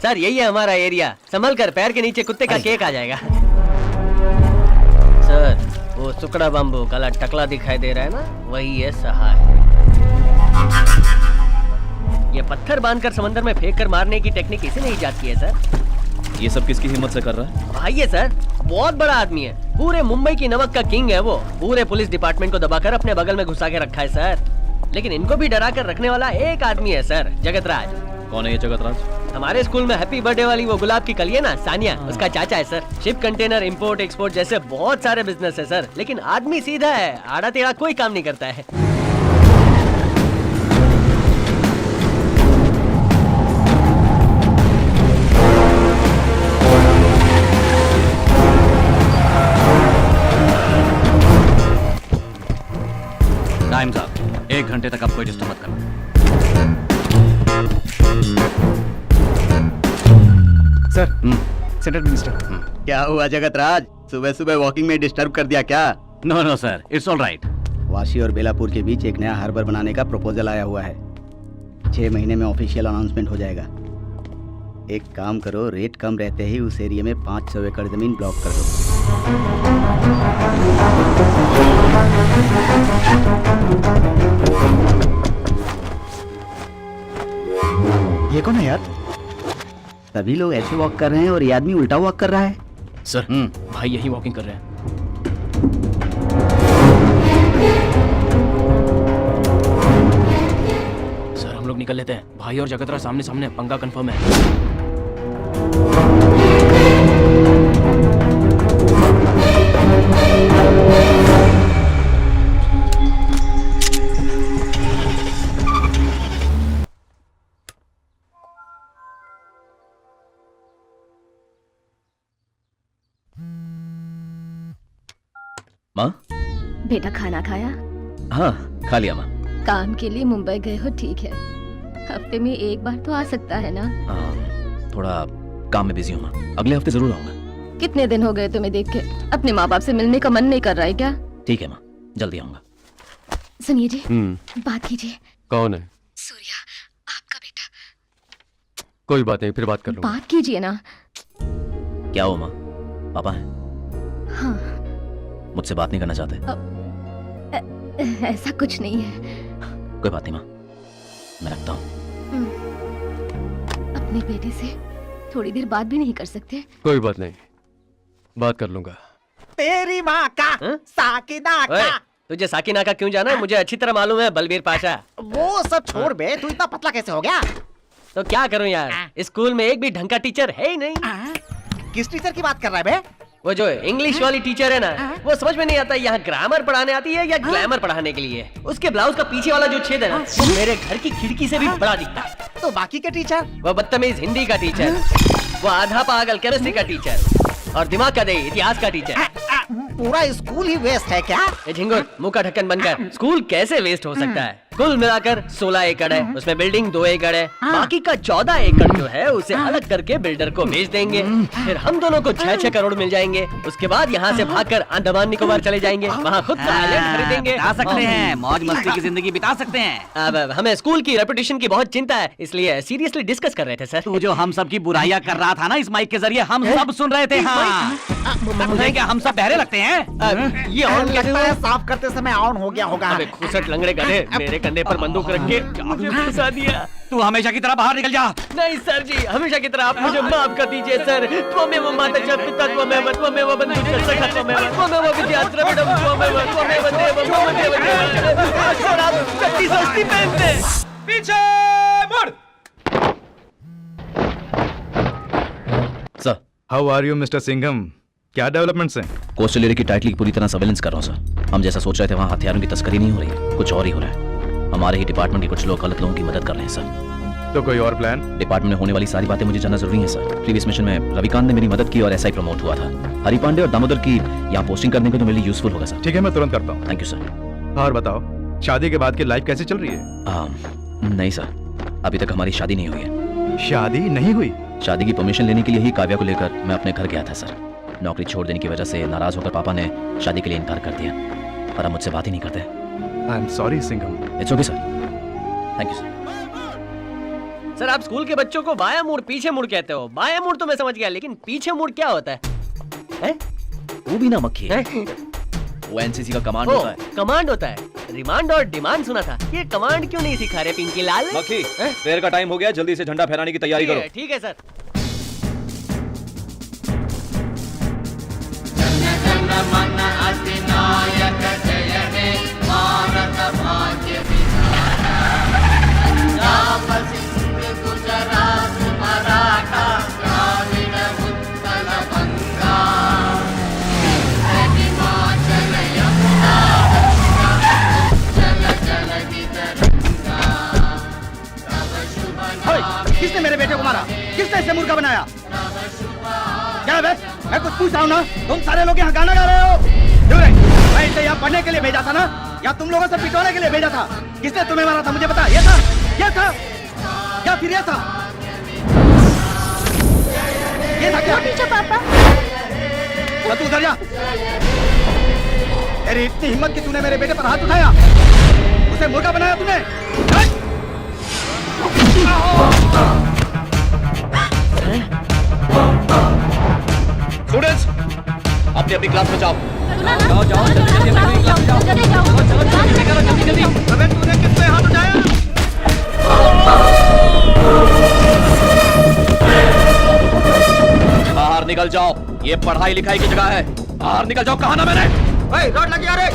Sir यही है हमारा एरिया, संभल कर, पैर के नीचे कुत्ते का केक आ जाएगा। सर वो सुकड़ा बम्बू काला टकला दिखाई दे रहा है ना, वही है सहाय। ये पत्थर बांधकर समंदर में फेंक कर मारने की टेक्निक इसी ने इजाद की है सर। ये सब किसकी हिम्मत से कर रहा है? भाई ये सर बहुत बड़ा आदमी है, पूरे मुंबई की नमक का किंग है वो। पूरे पुलिस डिपार्टमेंट को दबाकर अपने बगल में घुसा के रखा है सर। लेकिन इनको भी डरा कर रखने वाला एक आदमी है सर, जगतराज। कौन है ये जगतराज? हमारे स्कूल में हैप्पी बर्थडे वाली वो गुलाब की कली है ना, सानिया, उसका चाचा है sir. Ship container import export जैसे बहुत सारे बिजनेस है सर, लेकिन आदमी सीधा है, आड़ा टेढ़ा कोई काम नहीं करता है। टाइम साहब, 1 घंटे तक आप कोई डिस्टर्ब मत करना। Sir, central minister. क्या हुआ जगतराज, सुबह सुबह वॉकिंग में डिस्टर्ब कर दिया क्या? No sir, it's all right. Vashi और बेलापुर के बीच एक नया हार्बर बनाने का प्रपोजल आया हुआ है। 6 महीने में ऑफिशियल अनाउंसमेंट हो जाएगा। एक काम करो, रेट कम रहते ही उस एरिया में 500 एकड़ जमीन ब्लॉक कर दो। ये कौन है यार? सभी लोग ऐसे वॉक कर रहे हैं और ये आदमी उल्टा वॉक कर रहा है। सर, भाई यही वॉकिंग कर रहे हैं। सर हम लोग निकल लेते हैं, भाई और जगतराज सामने सामने, पंगा कंफर्म है। माँ? बेटा खाना खाया? हाँ खा लिया माँ। काम के लिए मुंबई गए हो, ठीक है, हफ्ते में एक बार तो आ सकता है ना? थोड़ा काम में बिजी हूँ माँ, अगले हफ्ते जरूर आऊंगा। कितने दिन हो गए तुम्हें देख के, अपने माँ बाप से मिलने का मन नहीं कर रहा है क्या? ठीक है माँ, जल्दी आऊंगा। सुनिए जी, बात कीजिए। कौन है? सूर्या, आपका बेटा। कोई बात नहीं, फिर बात कर लूंगा। बात कीजिए ना। क्या हो माँ, पापा हैं? हाँ। मुझसे बात नहीं करना चाहते? ऐसा कुछ नहीं है। कोई बात नहीं माँ, मैं रखता हूँ। अपने बेटे से थोड़ी देर बात भी नहीं कर सकते? कोई बात नहीं, बात कर लूंगा। तेरी माँ का साकिना का। तुझे साकिना का क्यों जाना है? मुझे अच्छी तरह मालूम है बलबीर पाशा। वो सब छोड़ बे, तू इतना पतला कैसे हो गया? तो क्या करूं यार, स्कूल में एक भी ढंग का टीचर है ही नहीं। किस टीचर की बात कर रहा है बे? वो जो इंग्लिश वाली टीचर है ना, वो समझ में नहीं आता यहाँ ग्रामर पढ़ाने आती है या ग्लैमर पढ़ाने के लिए। उसके ब्लाउज का पीछे वाला जो छेद है ना, वो मेरे घर की खिड़की से भी बड़ा दिखता है। तो बाकी के टीचर? वो बदतमीज हिंदी का टीचर, वो आधा पागल केमिस्ट्री का टीचर, और दिमाग का दे इतिहास का टीचर। पूरा स्कूल ही वेस्ट है क्या? ये झिंगुर, मुंह का ढक्कन बनकर स्कूल कैसे वेस्ट हो सकता है? कुल मिलाकर 16 एकड़ है, उसमें बिल्डिंग 2 एकड़ है, बाकी का 14 एकड़ जो है उसे अलग करके बिल्डर को बेच देंगे। फिर हम दोनों को 6-6 करोड़ मिल जाएंगे। उसके बाद यहाँ से भागकर अंडमान निकोबार चले जाएंगे, वहाँ खुद का आइलैंड खरीदेंगे, बिता सकते हैं, मौज मस्ती की जिंदगी बिता सकते हैं। अब हमें स्कूल की रेपुटेशन की बहुत चिंता है, इसलिए सीरियसली डिस्कस कर रहे थे सर। तू जो हम सब की बुराइयां कर रहा था ना इस माइक के जरिए, हम सब सुन रहे थे। हाँ, तुझे क्या हम सब बहरे लगते हैं? ये ऑन कैसे हुआ? साफ करते समय ऑन हो गया होगा। अबे खुसट लंगड़े गधे, मेरे कंधे पर बंदूक रख के मुझे फंसा दिया। तू हमेशा की तरह बाहर निकल जा। नहीं सर जी, हमेशा की तरह आप मुझे माफ कर दीजिए सर। त्वमेव माता पिता त्वमेव त्वमेव बंधुश्च सखा त्वमेव विद्या द्रविड़ं त्वमेव देवं मम देवं। सर आप कत्ती सस्ती पहनते। पीछे मुड़। Sir, how are you mister Singham? क्या डेवलपमेंट्स हैं? कोस्टल एरिया की टाइटली की पूरी तरह सर्वेलेंस कर रहा हूँ सर। हम जैसा सोच रहे थे वहाँ हथियारों की तस्करी नहीं हो रही है, कुछ और ही हो रहा है। हमारे ही डिपार्टमेंट के कुछ लोग गलत लोगों की मदद कर रहे हैं सर। तो कोई और प्लान? डिपार्टमेंट में होने वाली सारी बातें मुझे जानना जरूरी है सर। प्रीवियस मिशन में रविकांत ने मेरी मदद की और SI प्रमोट हुआ था। हरि पांडे और दामोदर की यहाँ पोस्टिंग करने को तो मेरे लिए यूजफुल होगा सर। ठीक है, मैं तुरंत करता हूँ। Thank you sir. और बताओ, शादी के बाद की लाइफ कैसी चल रही है? नहीं सर, अभी तक हमारी शादी नहीं हुई है। शादी नहीं हुई? शादी की परमिशन लेने के लिए ही काव्या को लेकर मैं अपने घर गया था सर। नौकरी छोड़ देने की वजह से नाराज होकर पापा ने शादी के लिए इनकार कर दिया और अब मुझसे बात ही नहीं करते। I am sorry Singham. It's okay sir, thank you sir. Sir आप स्कूल के बच्चों को बायां मुड़ पीछे मुड़ कहते हो। बायां मुड़ तो मैं समझ गया, लेकिन पीछे मुड़ क्या होता है? वो भी ना मक्खी है। हैं? वो एनसीसी का कमांड ओ, होता है। कमांड होता है। रिमांड और डिमांड सुना था, ये कमांड क्यों नहीं सिखा रहे पिंकी लाल? मक्खी, हैं? प्रेयर का टाइम हो गया, जल्दी से झंडा फहराने की तैयारी करो। ठीक है सर। किसने मेरे बेटे को मारा? किसने इसे मुर्गा बनाया? क्या बे? मैं कुछ पूछ रहा हूँ ना, तुम सारे लोग यहाँ गाना गा रहे हो क्यों रे? मैं इसे यहाँ पढ़ने के लिए भेजा था ना, या तुम लोगों से पिटवाने के लिए भेजा था? किसने तुम्हें मारा था मुझे बता। ये था या फिर ये था? ये था क्या? पापा तू उधर जा। तेरी इतनी हिम्मत कि तूने मेरे बेटे पर हाथ उठाया, उसे मुर्गा बनाया तूने? स्टूडेंट्स, अपनी अपनी क्लास में जाओ। जाओ जल्दी। अबे तूने किससे हाथ उठाया? बाहर निकल जाओ, ये पढ़ाई लिखाई की जगह है। बाहर निकल जाओ, कहा ना मैंने? रोड लगी आ रे।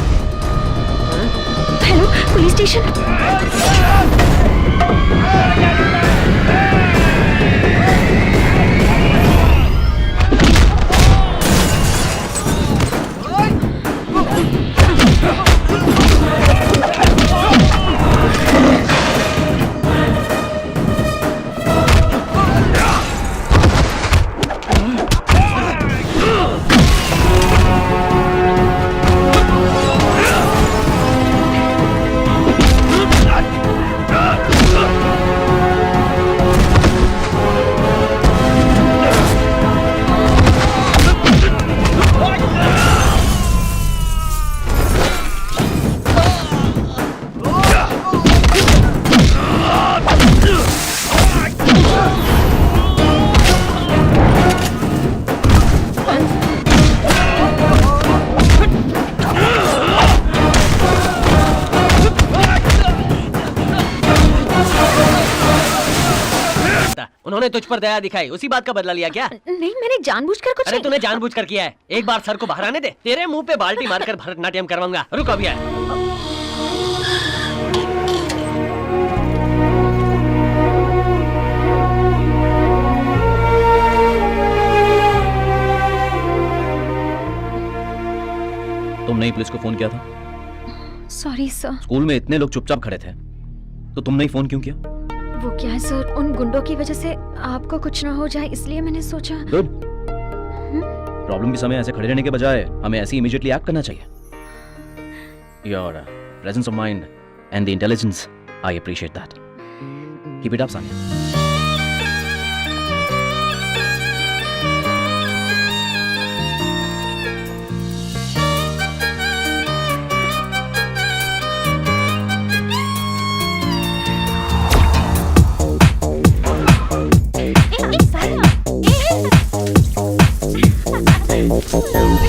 Hello, police station. उन्होंने तुझ पर दया दिखाई, उसी बात का बदला लिया क्या? नहीं, मैंने जानबूझकर कुछ अरे नहीं। तूने जानबूझकर किया है। एक बार सर को बाहर आने दे, तेरे मुंह पे बाल्टी मारकर भरतनाट्यम करवाऊंगा। रुक अभी आए। तुमने ही पुलिस को फोन किया था? Sorry sir. स्कूल में इतने लोग चुपचाप खड़े थे, तो तुमने ही फोन क्यों किया? वो क्या है सर, उन गुंडों की वजह से आपको कुछ ना हो जाए इसलिए मैंने सोचा। गुड। प्रॉब्लम के समय ऐसे खड़े रहने के बजाय हमें ऐसे इमीडिएटली एक्ट करना चाहिए। Your presence of mind and the intelligence, I appreciate that. Keep it up Sania.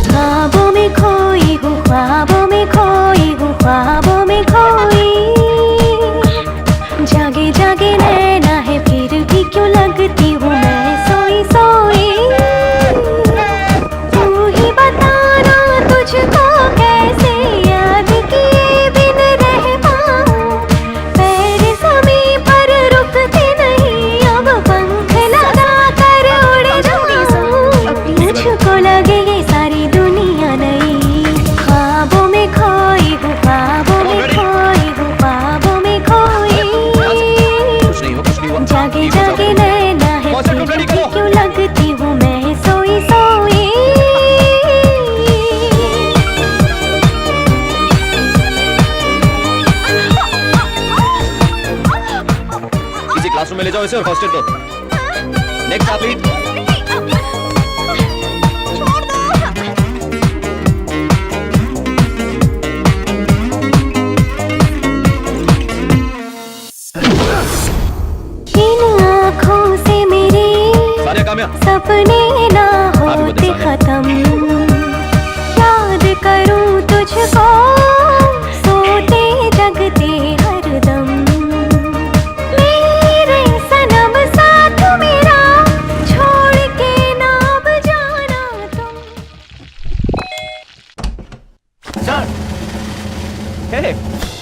ख्वाबों में खोई हूँ, ख्वाबों में खोई हूँ, ख्वाबों में खोई। जागे जागे नैना है, फिर भी क्यों लगती हूँ मैं सोई सोई। तू ही बताना तुझको कैसे याद किए बिन रह पाऊँ। पैर ज़मीं पर रुकते नहीं, अब पंख लगा कर उड़ जाऊँ। मुझको लगे ये सारी दुनिया नई। ख्वाबों में खोई हूँ, ख्वाबों में खोई हूँ, ख्वाबों में खोई। जागे जागे नैना है, फिर भी क्यों लगती हूँ मैं सोई सोई। किसी क्लासरूम में ले जाओ इसे और फर्स्ट एड दो। Next athlete. इन काम्या सपने ना होते खत्म याद करूं तुझको सोते जगते हरदम मेरे सनम साथ मेरा छोड़ के ना अब जाना तुम। सर हे,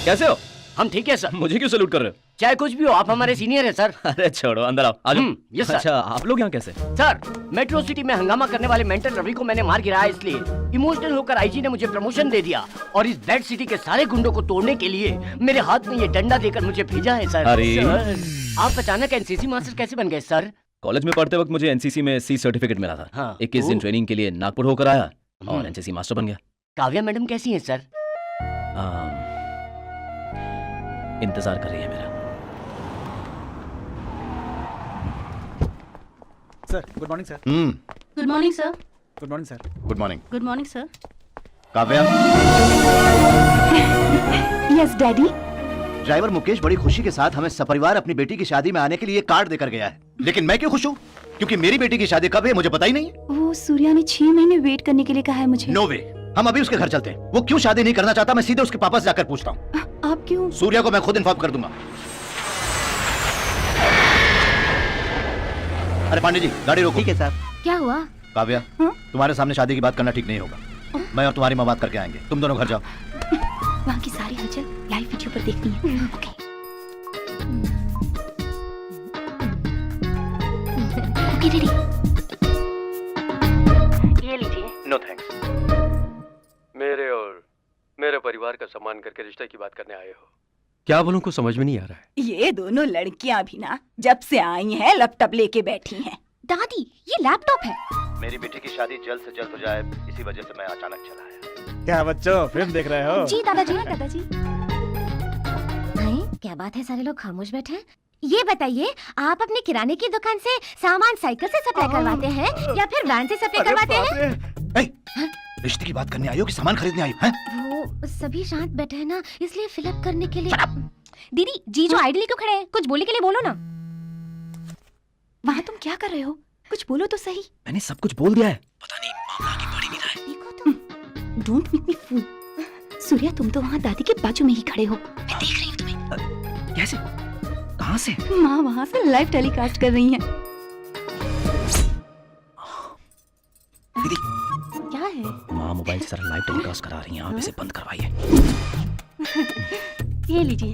कैसे हो? हम ठीक है सर। मुझे क्यों सैल्यूट कर रहे हो? चाहे कुछ भी हो, आप हमारे सीनियर हैं सर। अरे छोड़ो, अंदर आओ। आ जाओ। Yes sir. अच्छा, आप लोग यहाँ कैसे? सर, मेट्रो सिटी में हंगामा करने वाले मेंटल रवि को मैंने मार गिराया, इसलिए इमोशनल होकर आईजी ने मुझे प्रमोशन दे दिया और इस बैड सिटी के सारे गुंडों को तोड़ने के लिए मेरे हाथ में ये डंडा देकर मुझे भेजा है सर। अरे। सर, आप अचानक एनसीसी मास्टर कैसे बन गए सर? कॉलेज में पढ़ते वक्त मुझे एनसीसी में सी सर्टिफिकेट मिला था। हाँ। 21 दिन ओह। ट्रेनिंग के लिए नागपुर होकर आया और एनसीसी मास्टर बन गया। काव्या मैडम कैसी हैं सर? इंतजार कर रही है मेरा। Sir good morning sir. Good morning sir. Good morning sir. Good morning good morning sir. Kavya. Yes daddy. Driver Mukesh बड़ी खुशी के साथ हमें सपरिवार अपनी बेटी की शादी में आने के लिए कार्ड देकर गया है, लेकिन मैं क्यों खुश हूँ? क्योंकि मेरी बेटी की शादी कब है मुझे पता ही नहीं। वो सूर्या ने 6 महीने वेट करने के लिए कहा है मुझे। नो वे, हम अभी उसके घर चलते हैं। वो क्यों शादी नहीं करना चाहता, मैं सीधे उसके पापा से जाकर पूछता हूँ। आप क्यों? सूर्या को मैं खुद इन्फॉर्म कर दूंगा। अरे पांडे जी, गाड़ी रोको। ठीक है सर। क्या हुआ? काव्या, तुम्हारे सामने शादी की बात करना ठीक नहीं होगा। मैं और तुम्हारी माँ बात करके आएंगे, तुम दोनों घर जाओ। वहाँ की सारी हलचल लाइव वीडियो पर देखनी है। ओके। Okay daddy. ये लीजिए। No thanks. मेरे और मेरे परिवार का सम्मान करके रिश्ते की बात करने आए हो। क्या बोलूं कुछ समझ में नहीं आ रहा है। ये दोनों लड़कियां भी ना जब से आई हैं लैपटॉप लेके बैठी हैं। दादी, ये लैपटॉप है। मेरी बेटी की शादी जल्द से जल्द हो जाए, इसी वजह से मैं अचानक चला आया। क्या बच्चों फिल्म देख रहे हो? जी दादाजी। दादाजी। नहीं, क्या बात है, सारे लोग खामोश बैठे हैं। ये बताइए, आप अपने किराने की दुकान से सामान साइकिल से सप्लाई करवाते हैं या फिर वैन से सप्लाई करवाते हैं? रिश्ते की बात करने आई हो कि सामान खरीदने आई हो? वो सभी शांत बैठे हैं ना, इसलिए फिलअप करने के लिए। दीदी, जीजू आइडली क्यों खड़े हैं? कुछ बोलने के लिए बोलो ना। वहाँ तुम क्या कर रहे हो? कुछ बोलो तो सही। मैंने सब कुछ बोल दिया है। पता नहीं मामला आगे बढ़ ही नहीं रहा है। देखो तुम। डोंट मेक मी फूल। सूर्या, तुम तो वहाँ दादी के बाजू में ही खड़े हो। मैं देख रही हूँ तुम्हें। कैसे? कहाँ से? माँ वहाँ से लाइव टेलीकास्ट कर रही हैं। दीदी, क्या है? माँ मोबाइल से सारा लाइव टेलीकास्ट करा रही हैं। आप इसे बंद करवाइए। ये लीजिए।